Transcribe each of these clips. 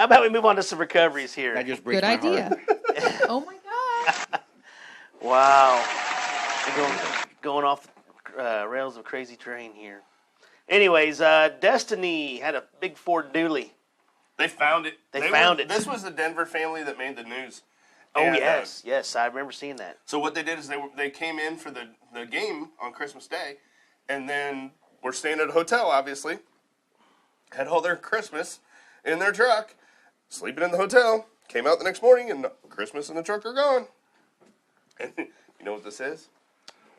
How about we move on to some recoveries here? That just breaks Good my idea. heart. Oh my God. Wow. Going off the rails of crazy terrain here. Anyways, Destiny had a big Ford Dully. They found it. They found it. This was the Denver family that made the news. Oh, And, yes, I remember seeing that. So what they did is they came in for the game on Christmas Day, and then were staying at a hotel, obviously. Had all their Christmas in their truck, sleeping in the hotel. Came out the next morning, and Christmas and the truck are gone. And you know what this is?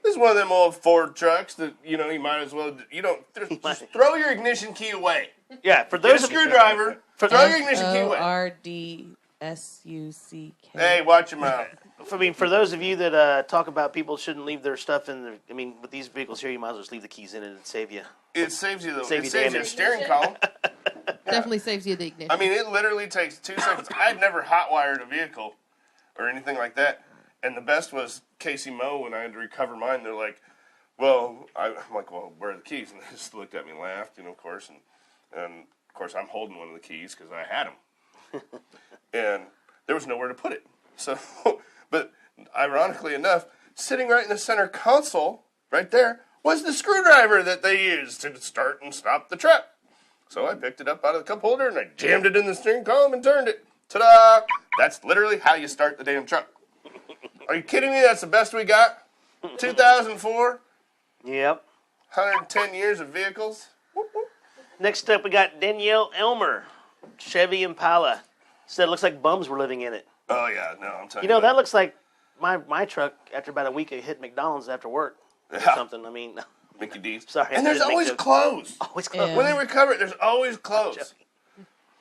This is one of them old Ford trucks that, you might as well, just throw your ignition key away. Yeah, for Get a those screwdriver, throw your ignition key away. FORDSUCK. Hey, watch your mouth. I mean, for those of you that talk about people shouldn't leave their stuff in the, with these vehicles here, you might as well just leave the keys in it and save you. It saves you, though. Save It you saves you a damage. steering column. Definitely saves you the ignition. I mean, it literally takes 2 seconds. I'd never hot-wired a vehicle or anything like that. And the best was Casey Moe when I had to recover mine. They're like, well, I'm like, well, where are the keys? And they just looked at me and laughed, of course. And of course, I'm holding one of the keys because I had them. And there was nowhere to put it. So, but ironically enough, sitting right in the center console, right there, was the screwdriver that they used to start and stop the truck. So I picked it up out of the cup holder and I jammed it in the steering column and turned it. Ta-da! That's literally how you start the damn truck. Are you kidding me? That's the best we got? 2004? Yep. 110 years of vehicles? Next up, we got Danielle Elmer, Chevy Impala. Said it looks like bums were living in it. Oh, yeah. No, I'm telling you. That looks like my truck after about a week it hit McDonald's after work or something. I mean, Mickey D's. sorry. And there's always clothes. Always close. Yeah. When they recover it, there's always clothes.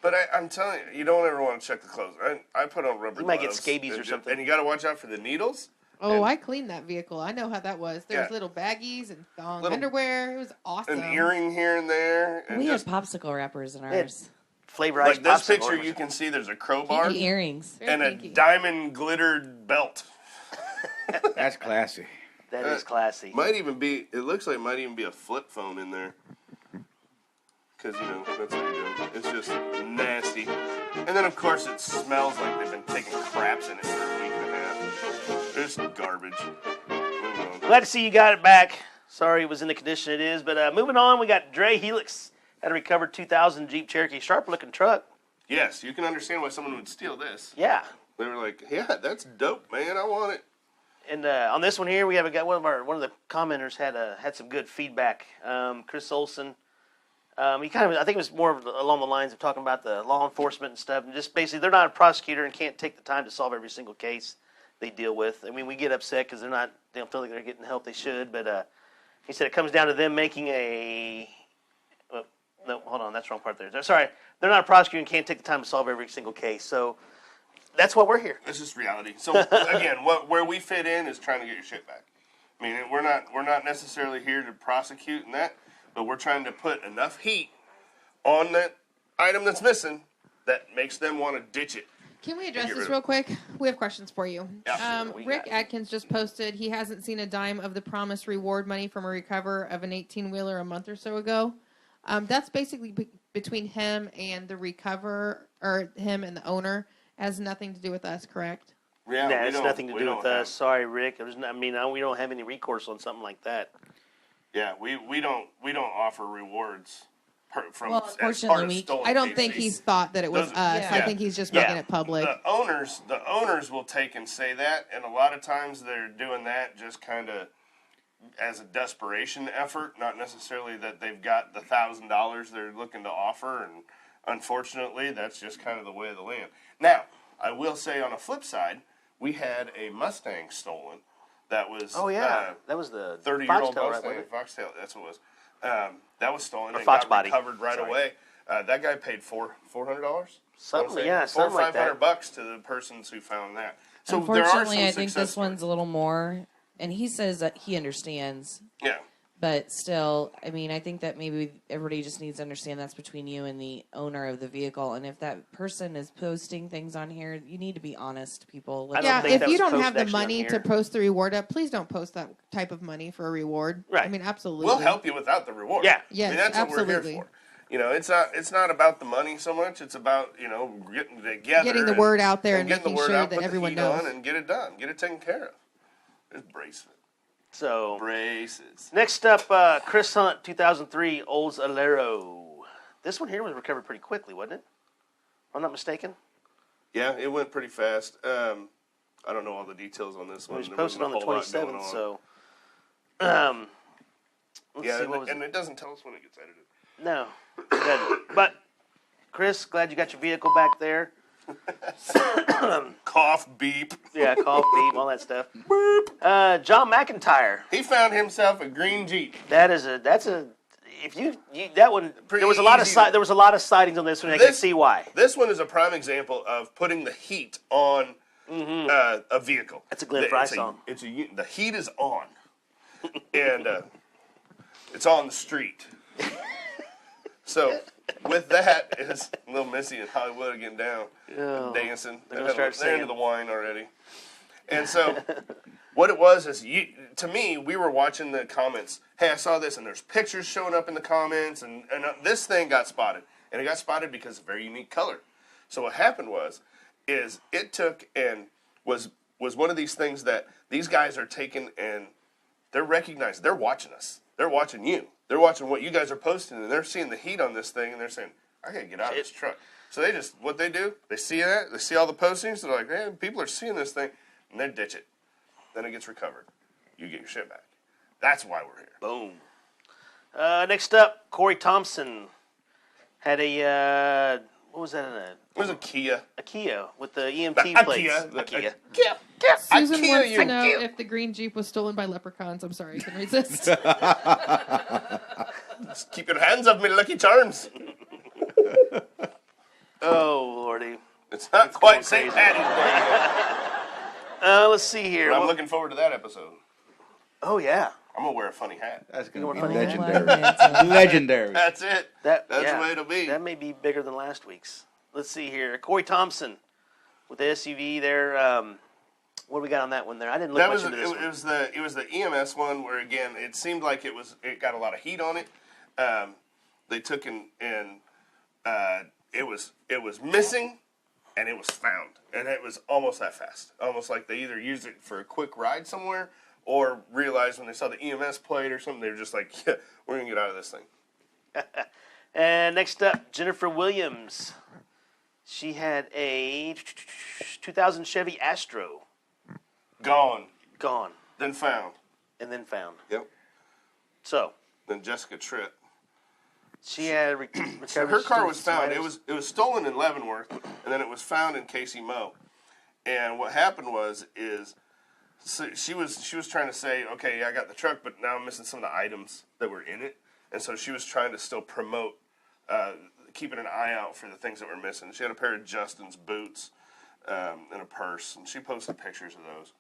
But I'm telling you, you don't ever want to check the clothes. I put on rubber gloves. You might get scabies or something. And you got to watch out for the needles. Oh, I cleaned that vehicle. I know how that was. There was little baggies and thong underwear. It was awesome. An earring here and there. And We had popsicle wrappers in ours. Flavor like ice this popsicle picture, or you can see there's a crowbar Pinky earrings. Very and a pinky. diamond glittered belt. That's classy. That is classy. It looks like it might even be a flip phone in there. Because, that's what you're doing. It's just nasty. And then, of course, it smells like they've been taking craps in it for a week and a half. Just garbage. Moving on. Glad to see you got it back. Sorry it was in the condition it is. But moving on, we got Dre Helix. Had a recovered 2000 Jeep Cherokee. Sharp-looking truck. Yes, you can understand why someone would steal this. Yeah. They were like, yeah, that's dope, man. I want it. And on this one here, we have one of the commenters had some good feedback. Chris Olson. I think it was more along the lines of talking about the law enforcement and stuff, and just basically they're not a prosecutor and can't take the time to solve every single case they deal with. I mean, we get upset because they don't feel like they're getting the help they should. But he said it comes down to them making a. No, hold on, that's the wrong part there. Sorry, they're not a prosecutor and can't take the time to solve every single case. So that's why we're here. It's just reality. So again, where we fit in is trying to get your shit back. I mean, we're not necessarily here to prosecute and that, but we're trying to put enough heat on that item that's missing that makes them want to ditch it. Can we address this real quick? We have questions for you. Yeah. Rick Atkins just posted he hasn't seen a dime of the promised reward money from a recover of an 18-wheeler a month or so ago. That's basically between him and the recover, or him and the owner. Has nothing to do with us, correct? Yeah, It's nothing to do with us. Sorry, Rick. We don't have any recourse on something like that. Yeah, we don't offer rewards from Well, as part of unfortunately, stolen I don't cases. think he's thought that it was us. I think he's just making it public. The owners will take and say that, and a lot of times they're doing that just kind of as a desperation effort, not necessarily that they've got the $1,000 they're looking to offer, and unfortunately, that's just kind of the way of the land. Now, I will say on a flip side, we had a Mustang stolen that was that was the 30-year-old Foxtail, Mustang, right? Foxtail, that's what it was. That was stolen and Fox got body. recovered right Sorry. away. That guy paid $400. Something, $400 something like that. $500 to the persons who found that. So Unfortunately, there are I some think success this one's a little more, and he says that he understands. Yeah. But still, I mean, I think that maybe everybody just needs to understand that's between you and the owner of the vehicle. And if that person is posting things on here, you need to be honest, people. If you don't have the money to post the reward up, please don't post that type of money for a reward. Right. I mean, absolutely. We'll help you without the reward. Yeah. Yes, I mean, that's absolutely. what we're here for. it's not about the money so much. It's about getting together, Getting the word out there and getting the making word sure out, that put the everyone heat knows. on, and get it done, get it taken care of. There's braces. So Braces. next up, Chris Hunt, 2003 Olds Alero. This one here was recovered pretty quickly, wasn't it? If I'm not mistaken. Yeah, it went pretty fast. I don't know all the details on this It one. was There posted on wasn't the a whole lot going 27th, on. so let's Yeah, see what was and it doesn't tell us when it gets edited. No, it doesn't. But Chris, glad you got your vehicle back there. Cough, beep. Yeah, cough, beep, all that stuff. John McIntyre. He found himself a green Jeep. That's a. If you that one, Pretty there was a lot of easy. there was a lot of sightings on this one. I can see why. This one is a prime example of putting the heat on a vehicle. That's a Glenn Fry song. The heat is on, and it's on the street. So with that is little Missy and Hollywood getting down, and dancing. They're gonna start They're into singing. the wine already, and so. What it was is, to me, we were watching the comments. Hey, I saw this, and there's pictures showing up in the comments, and this thing got spotted. And it got spotted because of a very unique color. So what happened is it took and was one of these things that these guys are taking, and they're recognizing, they're watching us. They're watching you. They're watching what you guys are posting, and they're seeing the heat on this thing, and they're saying, I got to get out of this truck. So what they do, they see that, they see all the postings, they're like, man, people are seeing this thing, and they ditch it. Then it gets recovered. You get your shit back. That's why we're here. Boom. Next up, Cory Thompson had a what was that? It was a Kia. A Kia with the EMT plates. A Kia. Susan Kia, wants you to know Kia. if the green Jeep was stolen by leprechauns. I'm sorry, I can resist. Just keep your hands off me, Lucky Charms. Oh lordy. It's not quite St. Patty's Day. Let's see here. But I'm looking forward to that episode. Oh yeah. I'm gonna wear a funny hat. That's You going know to be what legendary. Legendary. Legendary. That's it. That's the way it'll be. That may be bigger than last week's. Let's see here. Cory Thompson with the SUV there. What do we got on that one there? I didn't look That much was into this one. it was the EMS one where again it seemed like it got a lot of heat on it. They took and it was missing. And it was found. And it was almost that fast. Almost like they either used it for a quick ride somewhere or realized when they saw the EMS plate or something, they were just like, yeah, we're going to get out of this thing. And next up, Jennifer Williams. She had a 2000 Chevy Astro. Gone. Then found. And then found. Yep. So, Then Jessica Tripp. she had So her car was found. It was stolen in Leavenworth, and then it was found in Casey Mo. And what happened so she was trying to say, okay, I got the truck, but now I'm missing some of the items that were in it. And so she was trying to still promote keeping an eye out for the things that were missing. She had a pair of Justin's boots and a purse, and she posted pictures of those.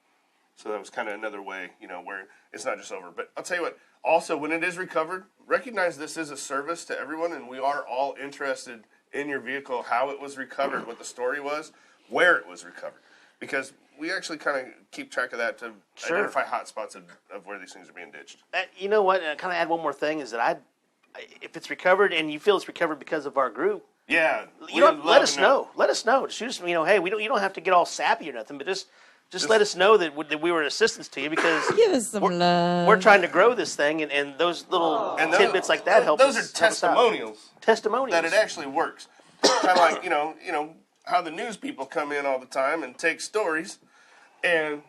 So that was kind of another way, where it's not just over. But I'll tell you what, also, when it is recovered, recognize this is a service to everyone, and we are all interested in your vehicle, how it was recovered, what the story was, where it was recovered. Because we actually kind of keep track of that to identify hot spots of where these things are being ditched. You know what? And kind of add one more thing is that if it's recovered and you feel it's recovered because of our group, Yeah. let us know. Let us know. Shoot us, hey, you don't have to get all sappy or nothing, but just let us know that we were an assistance to you because Give us some love. we're trying to grow this thing, and those little tidbits like that help us. Those are testimonials. Testimonials. That it actually works. Kind of like, how the news people come in all the time and take stories and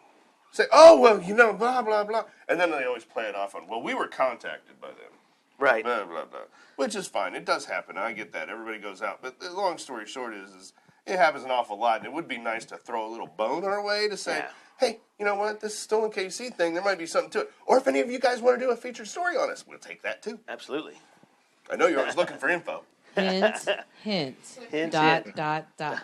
say, oh, well, blah, blah, blah. And then they always play it off on, well, we were contacted by them. Right. Blah, blah, blah. Which is fine. It does happen. I get that. Everybody goes out. But the long story short is it happens an awful lot. And it would be nice to throw a little bone our way to say, hey, you know what? This StolenKC thing, there might be something to it. Or if any of you guys want to do a featured story on us, we'll take that too. Absolutely. I know you're always looking for info. Hint, hint. Hint, Dot, hint. dot, dot.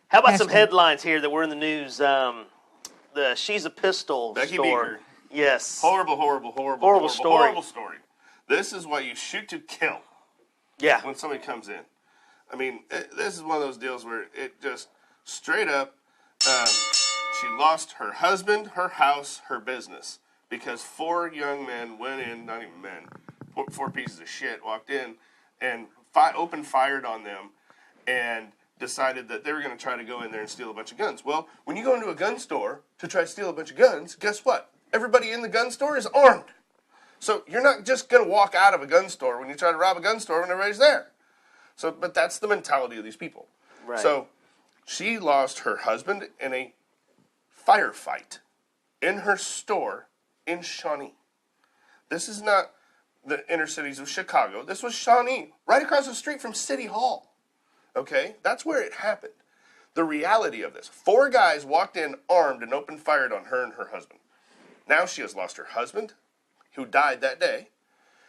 How about some Hashtag. headlines here that were in the news? The She's a Pistol Becky store. Beaker. Yes. Horrible story. Horrible story. This is why you shoot to kill Yeah. when somebody comes in. I mean, this is one of those deals where it just straight up, she lost her husband, her house, her business. Because 4 young men went in, not even men, 4 pieces of shit walked in and open fired on them and decided that they were going to try to go in there and steal a bunch of guns. Well, when you go into a gun store to try to steal a bunch of guns, guess what? Everybody in the gun store is armed. So you're not just going to walk out of a gun store when you try to rob a gun store when everybody's there. So, but that's the mentality of these people. Right. So she lost her husband in a firefight in her store in Shawnee. This is not the inner cities of Chicago. This was Shawnee, right across the street from City Hall. Okay? That's where it happened. The reality of this. 4 guys walked in armed and opened fired on her and her husband. Now she has lost her husband, who died that day.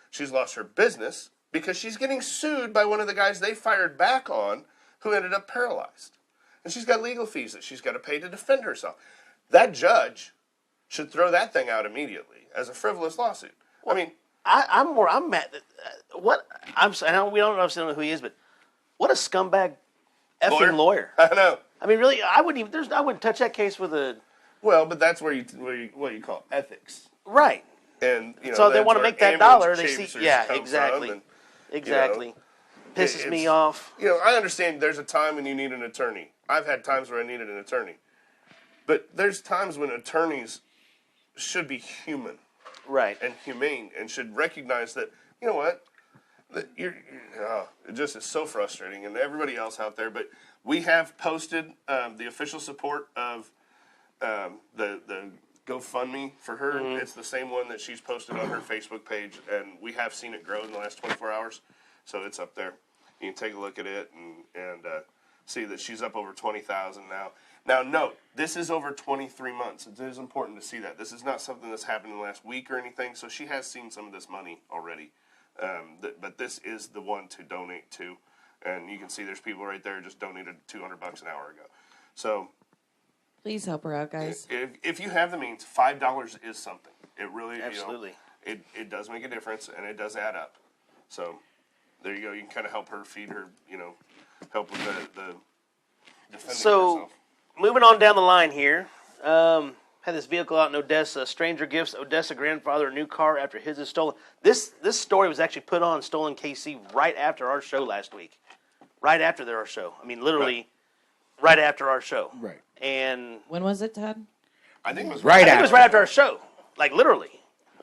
She's lost her business because she's getting sued by one of the guys they fired back on who ended up paralyzed. And she's got legal fees that she's got to pay to defend herself. That judge should throw that thing out immediately as a frivolous lawsuit. Well, I mean, I'm mad. I know we don't know who he is, but what a scumbag effing lawyer. I know. I mean, really, I wouldn't touch that case with a. Well, but that's what you call ethics. Right. And so they want to make that dollar. They see, exactly. Exactly. Pisses me off. I understand there's a time when you need an attorney. I've had times where I needed an attorney. But there's times when attorneys should be human. Right. And humane and should recognize that, you know what? That it just is so frustrating, and everybody else out there. But we have posted the official support of the GoFundMe for her. Mm-hmm. It's the same one that she's posted on her Facebook page, and we have seen it grow in the last 24 hours. So it's up there. You can take a look at it and see that she's up over 20,000 now. Now, note, this is over 23 months. It is important to see that. This is not something that's happened in the last week or anything, so she has seen some of this money already. But this is the one to donate to. And you can see there's people right there just donated $200 an hour ago. So please help her out, guys. If you have the means, $5 is something. It really, absolutely. It does make a difference, and it does add up. So there you go. You can kind of help her feed her, help with the defending herself. Moving on down the line here, had this vehicle out in Odessa. Stranger gifts Odessa grandfather a new car after his is stolen. This story was actually put on StolenKC right after our show last week. Right after our show. I mean, literally right after our show. Right. And when was it, Ted? I think it was right after our show. Like, literally.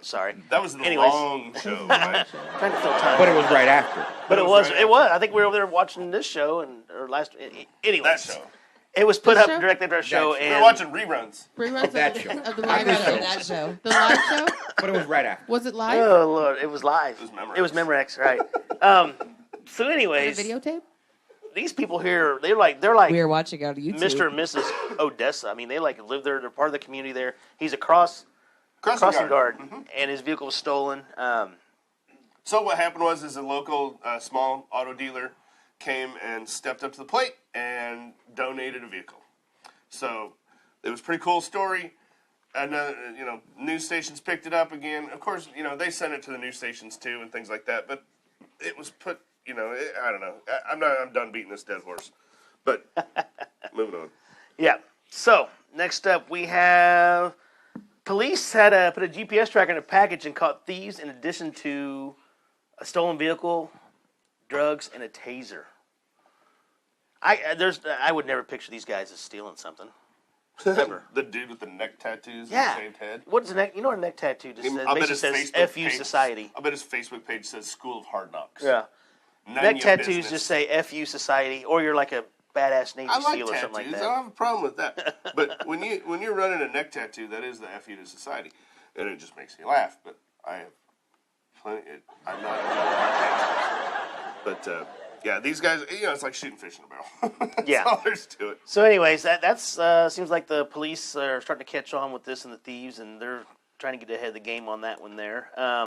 Sorry. That was the long show, right? Trying to fill time. But it was right after. But it was. I think we were over there watching this show or last. Anyways. That show. It was put up directly after our show. And we were watching reruns. Of that show. Of the live show. That show. The live show? But it was right after. Was it live? Oh, Lord. It was live. It was Memorex, right. So anyways. The videotape? These people here, they're like we were watching on YouTube. Mr. and Mrs. Odessa. I mean, they live there. They're part of the community there. He's a crossing guard, and his vehicle was stolen. So what happened was a local small auto dealer came and stepped up to the plate and donated a vehicle. So it was a pretty cool story. And news stations picked it up again. Of course, they sent it to the news stations too and things like that. But it was put. I don't know. I'm done beating this dead horse. But moving on. Yeah. So next up, we have police had put a GPS tracker in a package and caught thieves in addition to a stolen vehicle, drugs, and a taser. I would never picture these guys as stealing something. Ever. The dude with the neck tattoos yeah. and shaved head. What is a neck? You know what a neck tattoo just says? Basically says "F-U Society." I bet his Facebook page says "School of Hard Knocks." Yeah. Neck tattoos just say "F-U Society," or you're like a badass Navy SEAL or something like that. I don't have a problem with that. But when you're running a neck tattoo, that is the "F-U to Society," and it just makes me laugh. But I have plenty. I'm not enjoying tattoos. But these guys, it's like shooting fish in a barrel. That's all there's to it. So, anyways, that's seems like the police are starting to catch on with this and the thieves, and they're trying to get ahead of the game on that one there.